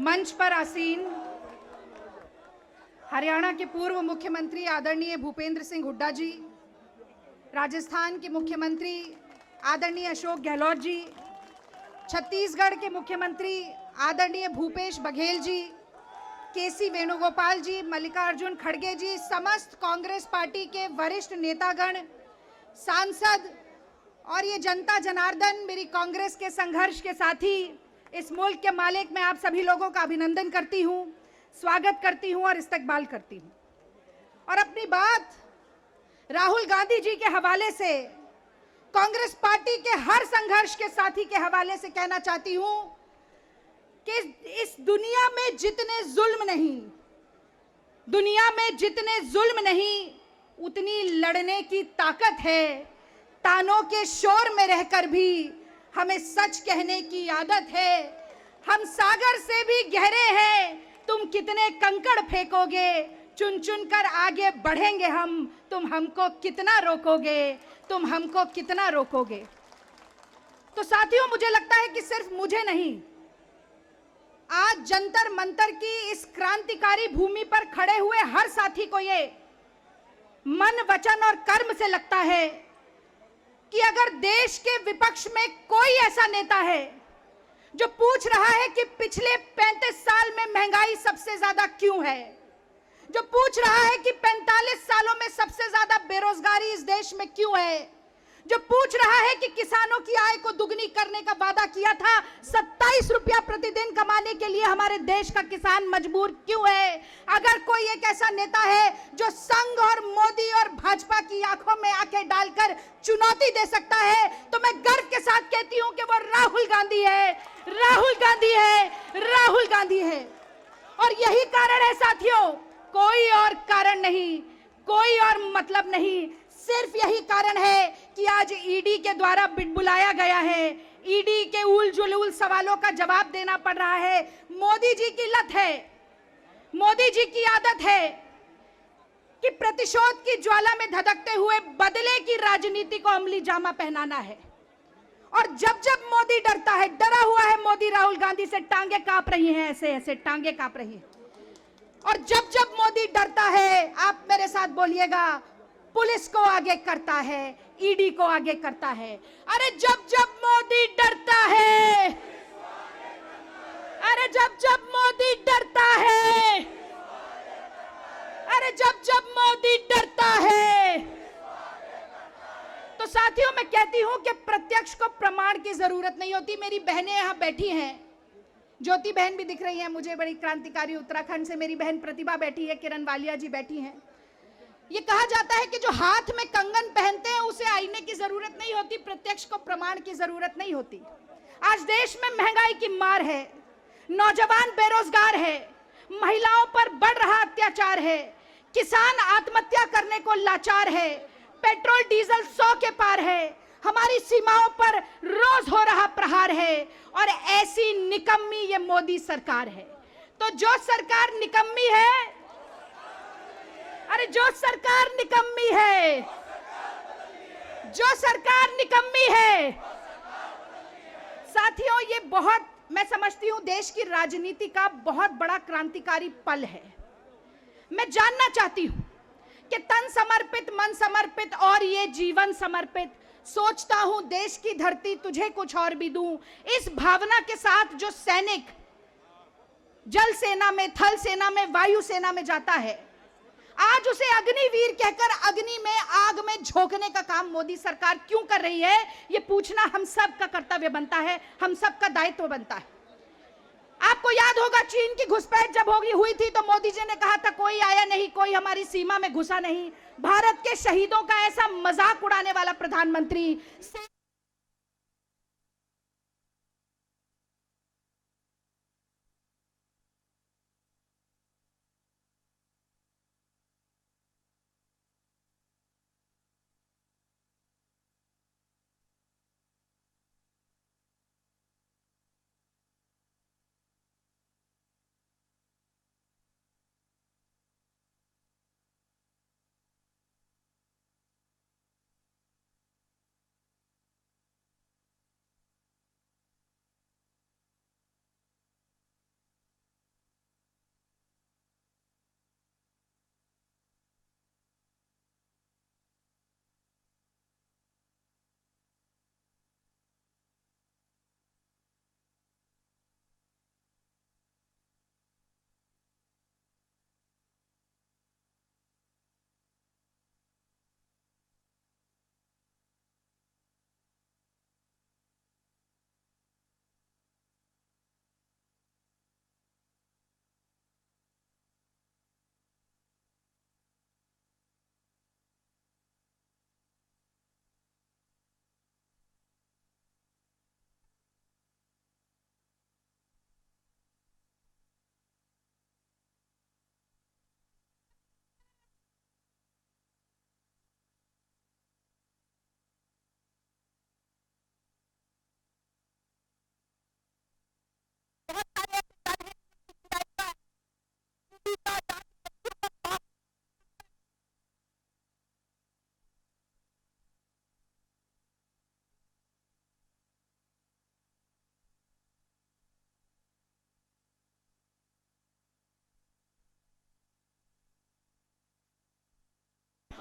मंच पर आसीन हरियाणा के पूर्व मुख्यमंत्री आदरणीय भूपेंद्र सिंह हुड्डा जी, राजस्थान के मुख्यमंत्री आदरणीय अशोक गहलोत जी, छत्तीसगढ़ के मुख्यमंत्री आदरणीय भूपेश बघेल जी, केसी वेणुगोपाल जी, मल्लिकार्जुन खड़गे जी, समस्त कांग्रेस पार्टी के वरिष्ठ नेतागण, सांसद और ये जनता जनार्दन, मेरी कांग्रेस के संघर्ष के साथी, इस मुल्क के मालिक, मैं आप सभी लोगों का अभिनंदन करती हूं, स्वागत करती हूं और इस्तकबाल करती हूं। और अपनी बात राहुल गांधी जी के हवाले से, कांग्रेस पार्टी के हर संघर्ष के साथी के हवाले से कहना चाहती हूं कि इस दुनिया में जितने जुल्म नहीं, उतनी लड़ने की ताकत है। तानों के शोर में रहकर भी हमें सच कहने की आदत है। हम सागर से भी गहरे हैं, तुम कितने कंकड़ फेंकोगे, चुन चुन कर आगे बढ़ेंगे हम, तुम हमको कितना रोकोगे। तो साथियों, मुझे लगता है कि सिर्फ मुझे नहीं, आज जंतर मंतर की इस क्रांतिकारी भूमि पर खड़े हुए हर साथी को ये मन, वचन और कर्म से लगता है कि अगर देश के विपक्ष में कोई ऐसा नेता है जो पूछ रहा है कि पिछले 35 साल में महंगाई सबसे ज्यादा क्यों है, जो पूछ रहा है कि 45 सालों में सबसे ज्यादा बेरोजगारी इस देश में क्यों है, जो पूछ रहा है कि किसानों की आय को दुगनी करने का वादा किया था, 27 रुपया प्रतिदिन कमाने के लिए हमारे देश का किसान मजबूर क्यों है, अगर कोई एक ऐसा नेता है जो संघ और मोदी और भाजपा की आंखों में आंखें डालकर चुनौती दे सकता है, तो मैं गर्व के साथ कहती हूं कि वो राहुल गांधी है। और यही कारण है साथियों, कोई और कारण नहीं, कोई और मतलब नहीं, सिर्फ यही कारण है कि आज ईडी के द्वारा बुलाया गया है, ईडी के उल जुलूल सवालों का जवाब देना पड़ रहा है। मोदी जी की लत है, मोदी जी की आदत है कि प्रतिशोध की ज्वाला में धधकते हुए बदले की राजनीति को अमली जामा पहनाना है। और जब जब मोदी डरता है, डरा हुआ है मोदी राहुल गांधी से, टांगे कांप रही हैं, ऐसे ऐसे टांगे कांप रही हैं। और जब जब मोदी डरता है, आप मेरे साथ बोलिएगा, पुलिस को आगे करता है, ईडी को आगे करता है। अरे जब जब मोदी डरता है, अरे जब जब मोदी डरता है, अरे जब जब मोदी डरता है, तो साथियों मैं कहती हूं कि प्रत्यक्ष को प्रमाण की जरूरत नहीं होती। मेरी बहनें यहां बैठी हैं, ज्योति बहन भी दिख रही है मुझे, बड़ी क्रांतिकारी उत्तराखंड से मेरी बहन प्रतिभा बैठी है, किरण वालिया जी बैठी हैं। ये कहा जाता है कि जो हाथ में कंगन पहनते हैं उसे आईने की जरूरत नहीं होती, प्रत्यक्ष को प्रमाण की जरूरत नहीं होती। आज देश में महंगाई की मार है, नौजवान बेरोजगार है, महिलाओं पर बढ़ रहा अत्याचार है, किसान आत्महत्या करने को लाचार है, पेट्रोल डीजल 100 के पार है, हमारी सीमाओं पर रोज हो रहा प्रहार है, और ऐसी निकम्मी ये मोदी सरकार है। तो जो सरकार निकम्मी है, अरे जो सरकार निकम्मी है, जो सरकार निकम्मी है, साथियों ये बहुत, मैं समझती हूं देश की राजनीति का बहुत बड़ा क्रांतिकारी पल है। मैं जानना चाहती हूं कि तन समर्पित, मन समर्पित और ये जीवन समर्पित, सोचता हूं देश की धरती तुझे कुछ और भी दूं, इस भावना के साथ जो सैनिक जल सेना में, थल सेना में, वायु सेना में जाता है, आज उसे अग्निवीर कहकर अग्नि में, आग में झोंकने का काम मोदी सरकार क्यों कर रही है, ये पूछना हम सब का कर्तव्य बनता है, हम सब का दायित्व बनता है। आपको याद होगा चीन की घुसपैठ जब हुई थी तो मोदी जी ने कहा था कोई आया नहीं, कोई हमारी सीमा में घुसा नहीं। भारत के शहीदों का ऐसा मजाक उड़ाने वाला प्रधानमंत्री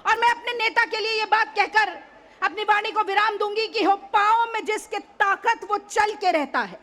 और मैं अपने नेता के लिए ये बात कहकर अपनी वाणी को विराम दूंगी कि हो पांव में जिसके ताकत वो चल के रहता है,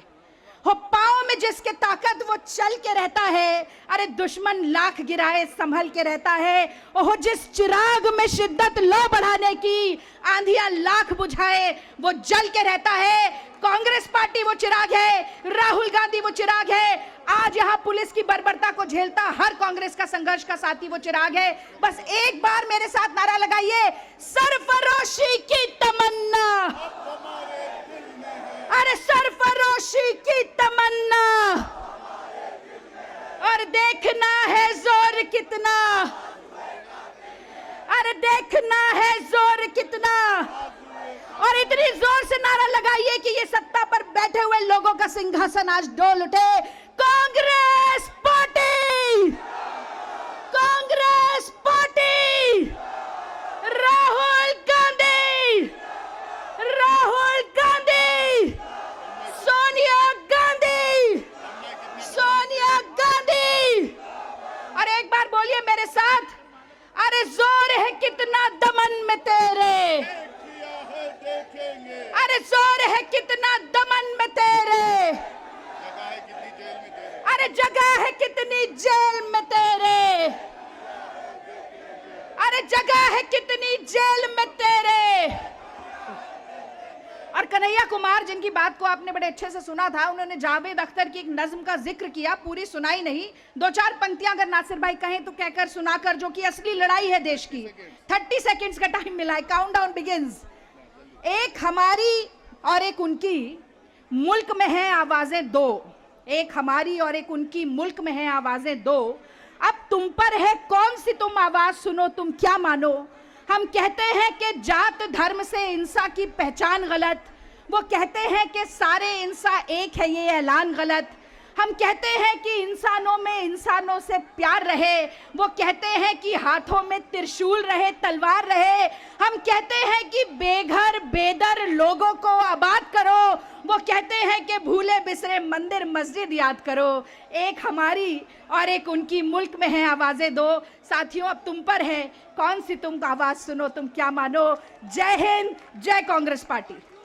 हो पांव में जिसके ताकत वो चल के रहता है, अरे दुश्मन लाख गिराए संभल के रहता है। ओह जिस चिराग में शिद्दत लो बढ़ाने की आंधियां लाख बुझाए वो जल के रहता है। कांग्रेस पार्टी वो चिराग है, राहुल गांधी वो चिराग है, आज यहां पुलिस की बर्बरता को झेलता हर कांग्रेस का संघर्ष का साथी वो चिराग है। बस एक बार मेरे साथ नारा लगाइए, सरफरोशी की तमन्ना, अरे सरफरोशी की तमन्ना, और देखना है जोर कितना, अरे देखना है जोर कितना, और इतनी जोर से नारा लगाइए कि ये सत्ता पर बैठे हुए लोगों का सिंहासन आज डोल उठे। Congress party, Congress party, Rahul Gandhi, Rahul Gandhi, Sonia Gandhi, Sonia Gandhi. और एक बार बोलिए मेरे साथ, अरे जोर है कितना दमन में तेरे, अरे जोर है कितना दमन में तेरे, अरे जगह है कितनी जेल में तेरे, अरे जगह है कितनी जेल में तेरे। और कन्हैया कुमार जिनकी बात को आपने बड़े अच्छे से सुना था, उन्होंने जावेद अख्तर की एक नज्म का जिक्र किया, पूरी सुनाई नहीं, दो चार पंक्तियां अगर नासिर भाई कहें तो कहकर सुनाकर, जो कि असली लड़ाई है देश की। 30 सेकंड्स का टाइम मिला है, काउंटडाउन बिगिंस। एक हमारी और एक उनकी, मुल्क में है आवाजें दो, एक हमारी और एक उनकी, मुल्क में है आवाजें दो, अब तुम पर है कौन सी तुम आवाज सुनो तुम क्या मानो। हम कहते हैं कि जात धर्म से इंसान की पहचान गलत, वो कहते हैं कि सारे इंसान एक है, ये ऐलान गलत। हम कहते हैं कि इंसानों में इंसानों से प्यार रहे, वो कहते हैं कि हाथों में त्रिशूल रहे, तलवार रहे। हम कहते हैं कि बेघर बेदर लोगों को आबाद करो, वो कहते हैं कि भूले बिसरे मंदिर मस्जिद याद करो। एक हमारी और एक उनकी, मुल्क में है आवाजें दो। साथियों अब तुम पर है कौन सी तुम आवाज सुनो तुम क्या मानो। जय हिंद, जय कांग्रेस पार्टी।